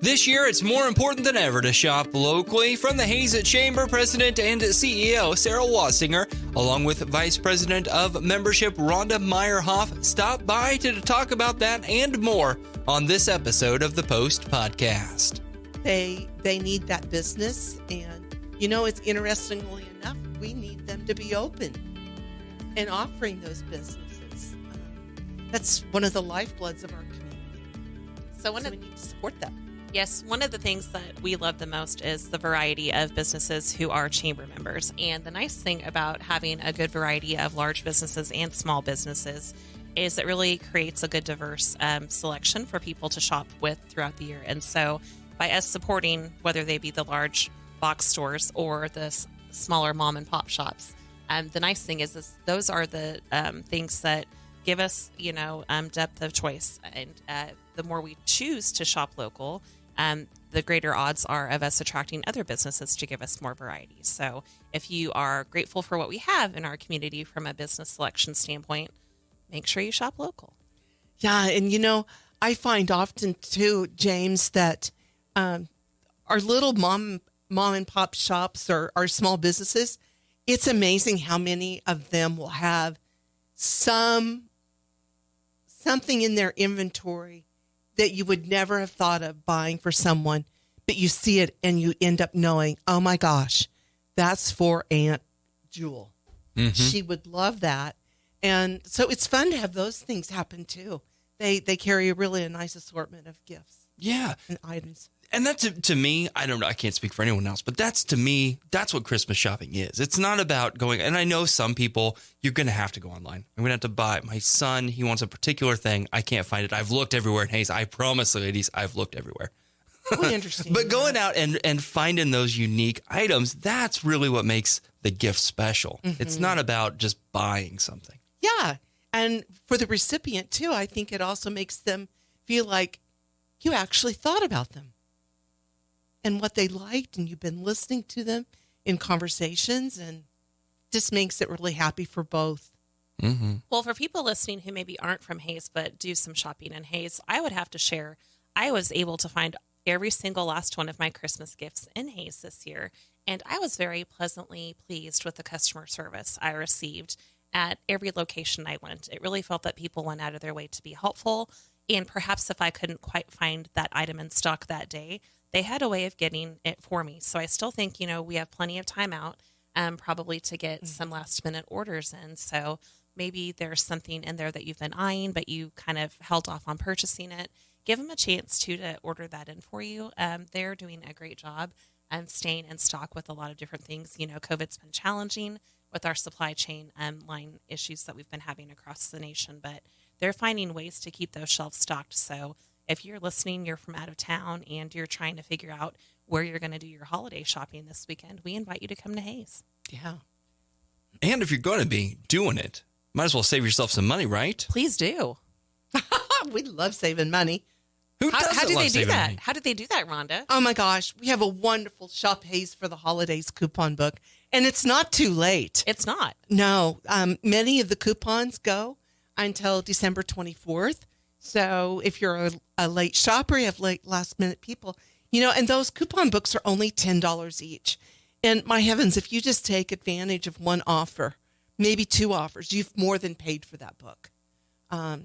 This year, it's more important than ever to shop locally. From the Hayes Chamber President and CEO, Sarah Wasinger, along with Vice President of Membership, Rhonda Meyerhoff, stop by to talk about that and more on this episode of the Post Podcast. They need that business, and it's interestingly enough, we need them to be open and offering those businesses. That's one of the lifebloods of our community. So we need to support that. Yes, one of the things that we love the most is the variety of businesses who are chamber members. And the nice thing about having a good variety of large businesses and small businesses is it really creates a good diverse selection for people to shop with throughout the year. And so by us supporting, whether they be the large box stores or the smaller mom and pop shops, the nice thing is those are the things that give us, depth of choice. And the more we choose to shop local, the greater odds are of us attracting other businesses to give us more variety. So if you are grateful for what we have in our community from a business selection standpoint, make sure you shop local. Yeah, and I find often too, James, that our little mom and pop shops or our small businesses, it's amazing how many of them will have something in their inventory that you would never have thought of buying for someone, but you see it and you end up knowing, oh my gosh, that's for Aunt Jewel. Mm-hmm. She would love that. And so it's fun to have those things happen too. They carry a nice assortment of gifts. Yeah. And items. And that's, to me, I don't know, I can't speak for anyone else, but that's what Christmas shopping is. It's not about going, and I know some people, you're going to have to go online. I'm going to have to buy, my son, he wants a particular thing. I can't find it. I've looked everywhere in Hayes. I promise, ladies, I've looked everywhere. Really interesting. But going out and finding those unique items, that's really what makes the gift special. Mm-hmm. It's not about just buying something. Yeah. And for the recipient, too, I think it also makes them feel like you actually thought about them and what they liked, and you've been listening to them in conversations, and just makes it really happy for both. Mm-hmm. Well, for people listening who maybe aren't from Hayes but do some shopping in Hayes, I would have to share, I was able to find every single last one of my Christmas gifts in Hayes this year, and I was very pleasantly pleased with the customer service I received at every location I went. It really felt that people went out of their way to be helpful, and perhaps if I couldn't quite find that item in stock that day, they had a way of getting it for me. So I still think, we have plenty of time out probably to get some last minute orders in. So maybe there's something in there that you've been eyeing, but you kind of held off on purchasing it. Give them a chance to order that in for you. They're doing a great job staying in stock with a lot of different things. COVID's been challenging with our supply chain line issues that we've been having across the nation, but they're finding ways to keep those shelves stocked. So if you're listening, you're from out of town, and you're trying to figure out where you're going to do your holiday shopping this weekend, we invite you to come to Hayes. Yeah. And if you're going to be doing it, might as well save yourself some money, right? Please do. We love saving money. How do they do that? Money? How did they do that, Rhonda? Oh my gosh. We have a wonderful Shop Hayes for the Holidays coupon book, and it's not too late. It's not. No. Many of the coupons go until December 24th. So if you're a late shopper, you have late last minute people, and those coupon books are only $10 each. And my heavens, if you just take advantage of one offer, maybe two offers, you've more than paid for that book.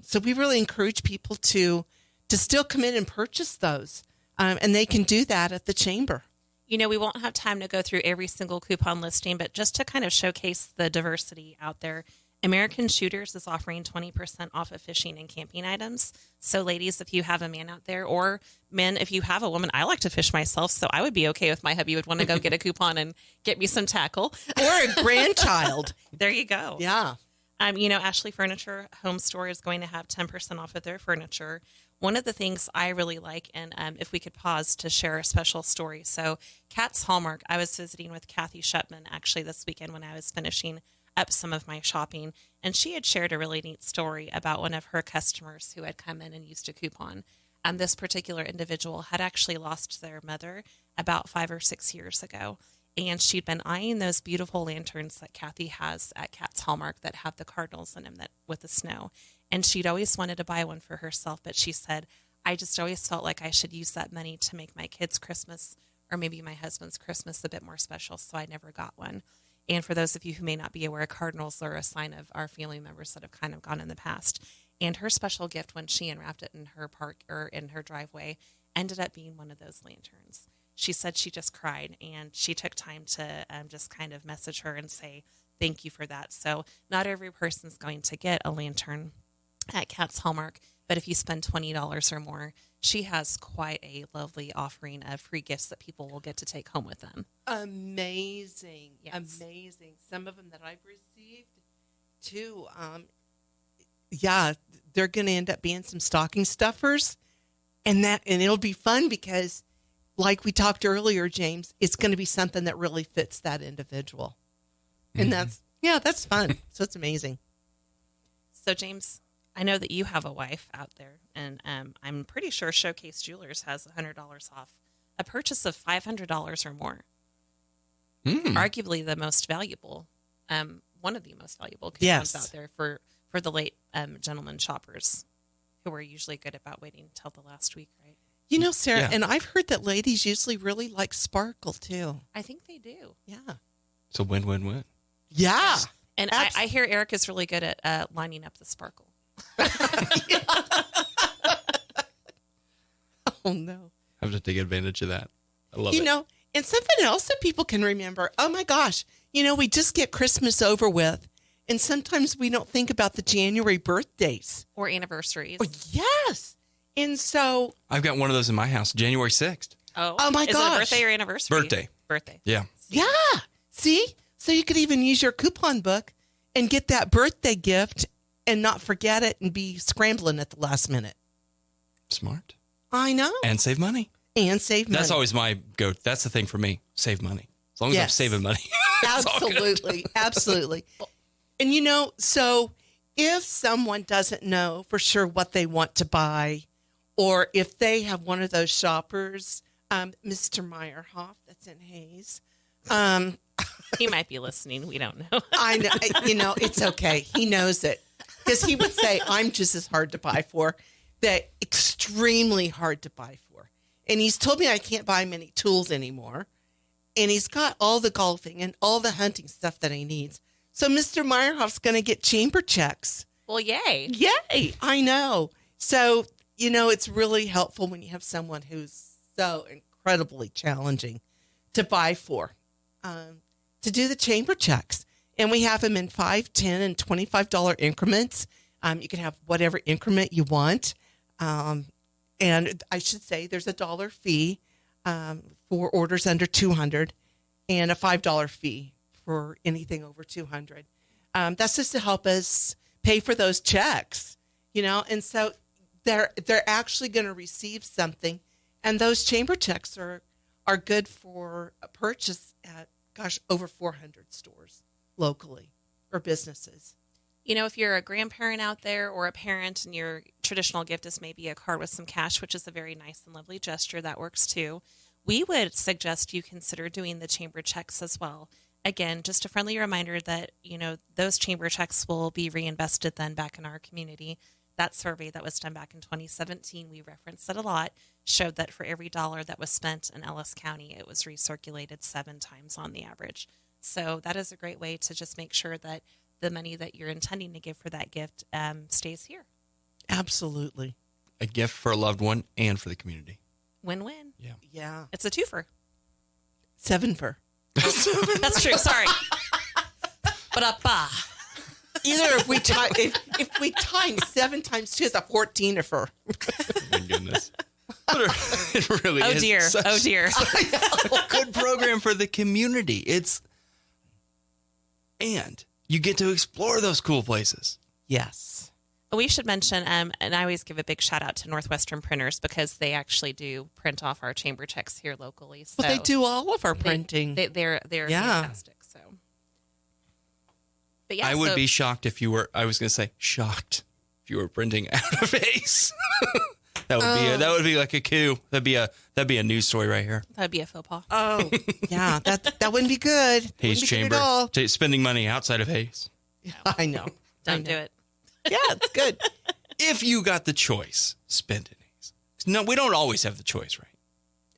So we really encourage people to still come in and purchase those. And they can do that at the chamber. We won't have time to go through every single coupon listing, but just to kind of showcase the diversity out there, American Shooters is offering 20% off of fishing and camping items. So ladies, if you have a man out there, or men, if you have a woman, I like to fish myself, so I would be okay if my hubby would want to go get a coupon and get me some tackle. Or a grandchild. There you go. Yeah. Ashley Furniture Home Store is going to have 10% off of their furniture. One of the things I really like, and if we could pause to share a special story. So Katz Hallmark, I was visiting with Kathy Shutman actually this weekend when I was finishing up some of my shopping, and she had shared a really neat story about one of her customers who had come in and used a coupon. This particular individual had actually lost their mother about 5 or 6 years ago, and she'd been eyeing those beautiful lanterns that Kathy has at Katz Hallmark that have the cardinals in them with the snow. And she'd always wanted to buy one for herself, but she said, I just always felt like I should use that money to make my kids' Christmas or maybe my husband's Christmas a bit more special. So I never got one. And for those of you who may not be aware, cardinals are a sign of our family members that have kind of gone in the past. And her special gift when she unwrapped it in her park or in her driveway ended up being one of those lanterns. She said she just cried, and she took time to just kind of message her and say, thank you for that. So not every person's going to get a lantern at Katz Hallmark, but if you spend $20 or more, she has quite a lovely offering of free gifts that people will get to take home with them. Amazing. Yes. Amazing. Some of them that I've received too. Yeah, they're going to end up being some stocking stuffers, and it'll be fun because, like we talked earlier, James, it's going to be something that really fits that individual. And that's fun. So it's amazing. So, James, I know that you have a wife out there, and I'm pretty sure Showcase Jewelers has $100 off a purchase of $500 or more. Arguably the most valuable, one of the most valuable coupons out there for the late gentlemen shoppers who are usually good about waiting until the last week, right? You know, Sarah, Yeah. and I've heard that ladies usually really like sparkle too. I think they do. Yeah. So win-win-win. Yeah. And I hear Eric is really good at lining up the sparkle. Oh, no. I have to take advantage of that. I love it. You know, and something else that people can remember. Oh, my gosh. You know, we just get Christmas over with, and sometimes we don't think about the January birthdays. Or anniversaries. Oh, yes. And so, I've got one of those in my house, January 6th. Oh, my Is it gosh. a birthday or anniversary? Birthday. Yeah. yeah. See? So you could even use your coupon book and get that birthday gift and not forget it and be scrambling at the last minute. Smart. I know. And save money. And save money. That's always my go. That's the thing for me. Save money. As long as I'm Yes. saving money. it's all good. Absolutely. Absolutely. And you know, so if someone doesn't know for sure what they want to buy, or if they have one of those shoppers, Mr. Meyerhoff that's in Hayes, He might be listening. We don't know. I know, you know, it's okay. He knows it because he would say, I'm just as hard to buy for, that extremely hard to buy for. And he's told me I can't buy many tools anymore. And he's got all the golfing and all the hunting stuff that he needs. So Mr. Meyerhoff's going to get chamber checks. Well, yay. Yay. I know. So, you know, it's really helpful when you have someone who's so incredibly challenging to buy for, to do the chamber checks. And we have them in $5, $10, and $25 increments. You can have whatever increment you want. And I should say there's a $1 fee for orders under 200 and a $5 fee for anything over 200. That's just to help us pay for those checks, you know. And so they're actually going to receive something, and those chamber checks are good for a purchase at over 400 stores locally or businesses. You know, if you're a grandparent out there or a parent and your traditional gift is maybe a card with some cash, which is a very nice and lovely gesture, that works too. We would suggest you consider doing the chamber checks as well. Again, just a friendly reminder that, you know, those chamber checks will be reinvested then back in our community. That survey that was done back in 2017, we referenced it a lot, showed that for every dollar that was spent in Ellis County, it was recirculated 7 times on the average. So that is a great way to just make sure that the money that you're intending to give for that gift stays here. Absolutely. A gift for a loved one and for the community. Win-win. Yeah. Yeah. It's a twofer. 7 for. That's true. Sorry. Ba-da-ba. Either if we times 7 times 2 is a 14 for. My goodness. It really Oh is dear. such Oh dear. a good program for the community. And you get to explore those cool places. Yes. We should mention, and I always give a big shout out to Northwestern Printers because they actually do print off our chamber checks here locally. So Well, they do all of our printing. They're Yeah. fantastic. So, but yeah, I would so- be shocked if you were. I was going to say shocked if you were printing out of Ace. that would be like a coup. That'd be a news story right here. That'd be a faux pas. Oh, yeah. That wouldn't be good. Hayes Wouldn't be good Chamber at all. spending money outside of Hayes. I know. Don't do it. Yeah, it's good. If you got the choice, spend in Hayes. No, we don't always have the choice, right?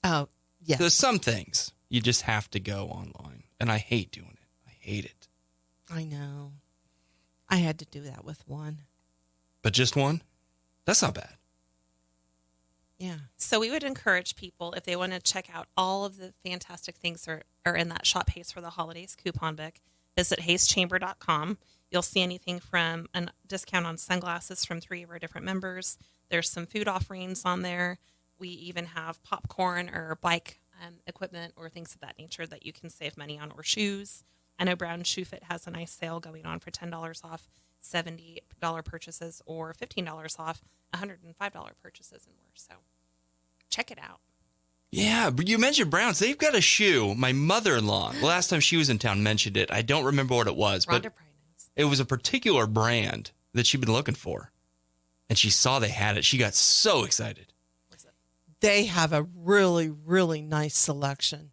Oh, yes. There's some things you just have to go online, and I hate doing it. I hate it. I know. I had to do that with one. But just one? That's not bad. Yeah. So we would encourage people, if they want to check out all of the fantastic things that are in that Shop Haze for the Holidays coupon book, visit hazechamber.com. You'll see anything from a discount on sunglasses from 3 of our different members. There's some food offerings on there. We even have popcorn or bike equipment or things of that nature that you can save money on, or shoes. I know Brown Shoe Fit has a nice sale going on for $10 off $70 purchases, or $15 off $105 purchases and more. So check it out. Yeah, but you mentioned Browns. They've got a shoe. My mother-in-law, the last time she was in town, mentioned it. I don't remember what it was, but Rhonda probably knows. it was a particular brand that she'd been looking for. And she saw they had it. She got so excited. They have a really, really nice selection.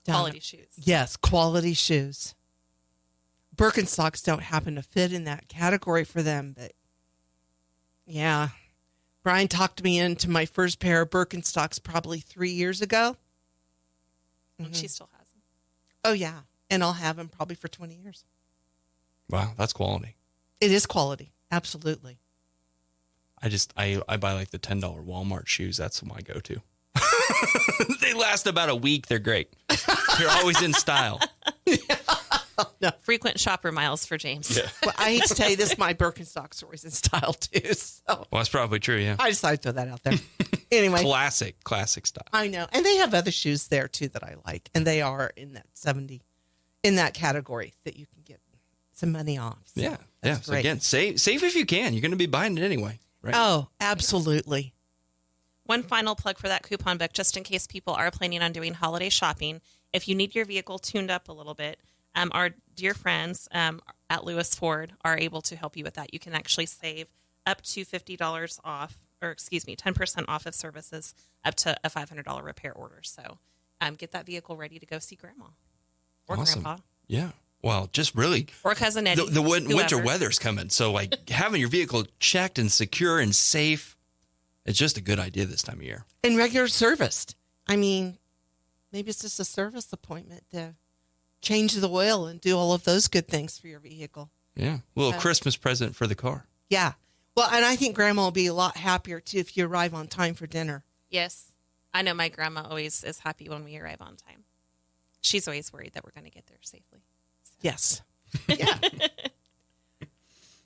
Quality shoes. Yes, quality shoes. Birkenstocks don't happen to fit in that category for them, but yeah. Brian talked me into my first pair of Birkenstocks probably 3 years ago. And she still has them. Oh, yeah. And I'll have them probably for 20 years. Wow, that's quality. It is quality. Absolutely. I buy like the $10 Walmart shoes. That's my go-to. They last about a week. They're great. They're always in style. No. Frequent shopper miles for James. Yeah. Well, I hate to tell you this, my Birkenstocks are always in style too. So Well, that's probably true, yeah. I decided to throw that out there. Anyway, Classic style. I know. And they have other shoes there too that I like. And they are in that 70, in that category that you can get some money off. So Yeah. that's So great. again, save if you can. You're going to be buying it anyway, right? Oh, absolutely. One final plug for that coupon book, just in case people are planning on doing holiday shopping. If you need your vehicle tuned up a little bit, our dear friends at Lewis Ford are able to help you with that. You can actually save up to $50 off, or 10% off of services up to a $500 repair order. So get that vehicle ready to go see Grandma or Awesome. Grandpa Yeah. Well, just really, or Cousin Eddie. the winter whoever. weather's coming. So like having your vehicle checked and secure and safe, it's just a good idea this time of year. And regular serviced. I mean, maybe it's just a service appointment to change the oil and do all of those good things for your vehicle. Yeah. A little Christmas present for the car. Yeah. Well, and I think Grandma will be a lot happier too if you arrive on time for dinner. Yes. I know my grandma always is happy when we arrive on time. She's always worried that we're going to get there safely. Yes. Yeah.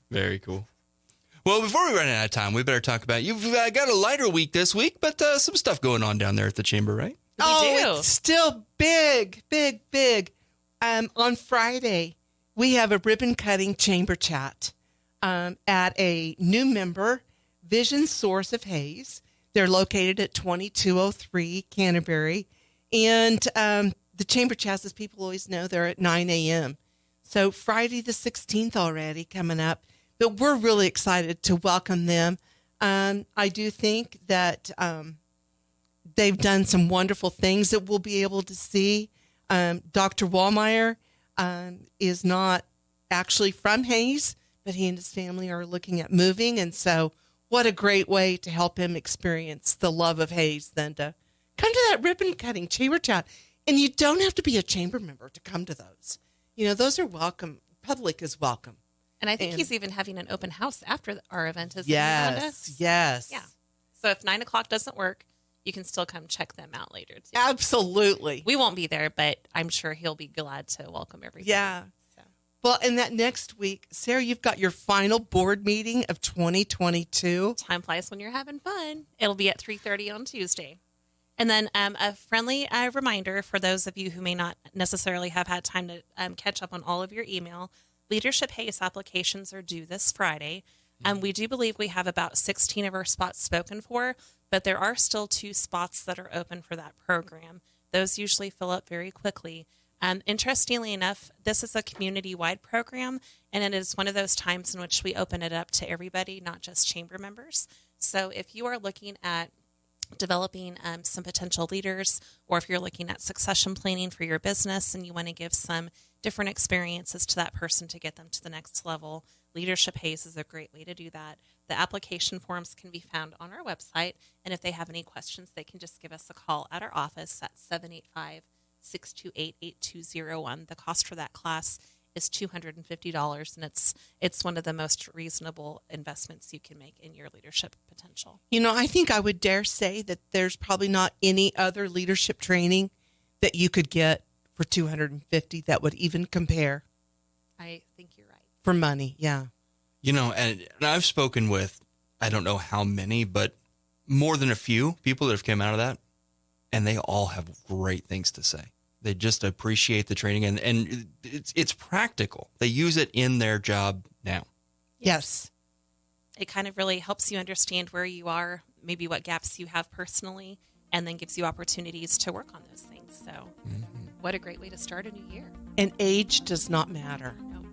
Very cool. Well, before we run out of time, we better talk about, you've got a lighter week this week, but some stuff going on down there at the chamber, right? do. It's still big, big, big. On Friday, we have a ribbon cutting chamber chat at a new member, Vision Source of Haze. They're located at 2203 Canterbury. And the chamber chats, as people always know, they're at 9 a.m. So Friday the 16th already coming up. But we're really excited to welcome them. I do think that they've done some wonderful things that we'll be able to see. Dr. Wallmeyer is not actually from Hays, but he and his family are looking at moving. And so what a great way to help him experience the love of Hays than to come to that ribbon cutting chamber chat. And you don't have to be a chamber member to come to those. You know, those are welcome. Public is welcome. And I think And- he's even having an open house after our event is around us. Yes. Yeah. So if 9 o'clock doesn't work, you can still come check them out later too. Absolutely. We won't be there, but I'm sure he'll be glad to welcome everybody. Yeah. So. Well, and that next week, Sarah, you've got your final board meeting of 2022. Time flies when you're having fun. It'll be at 3:30 on Tuesday. And then a friendly reminder for those of you who may not necessarily have had time to catch up on all of your email, Leadership Hays applications are due this Friday. We do believe we have about 16 of our spots spoken for, but there are still 2 spots that are open for that program. Those usually fill up very quickly. Interestingly enough, this is a community-wide program, and it is one of those times in which we open it up to everybody, not just chamber members. So if you are looking at developing some potential leaders, or if you're looking at succession planning for your business and you want to give some different experiences to that person to get them to the next level, Leadership Hays is a great way to do that. The application forms can be found on our website. And if they have any questions, they can just give us a call at our office at 785-628-8201. The cost for that class is $250, and it's one of the most reasonable investments you can make in your leadership potential. I think I would dare say that there's probably not any other leadership training that you could get for $250 that would even compare. I think you're right. For money, yeah. And I've spoken with, I don't know how many, but more than a few people that have come out of that, and they all have great things to say. They just appreciate the training, and it's practical. They use it in their job now. Yes. It kind of really helps you understand where you are, maybe what gaps you have personally, and then gives you opportunities to work on those things. So what a great way to start a new year. And age does not matter. No.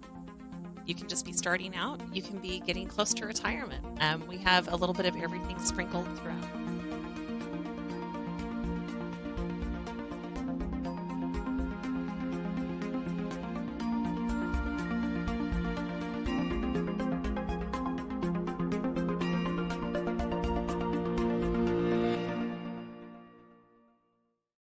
You can just be starting out. You can be getting close to retirement. We have a little bit of everything sprinkled throughout.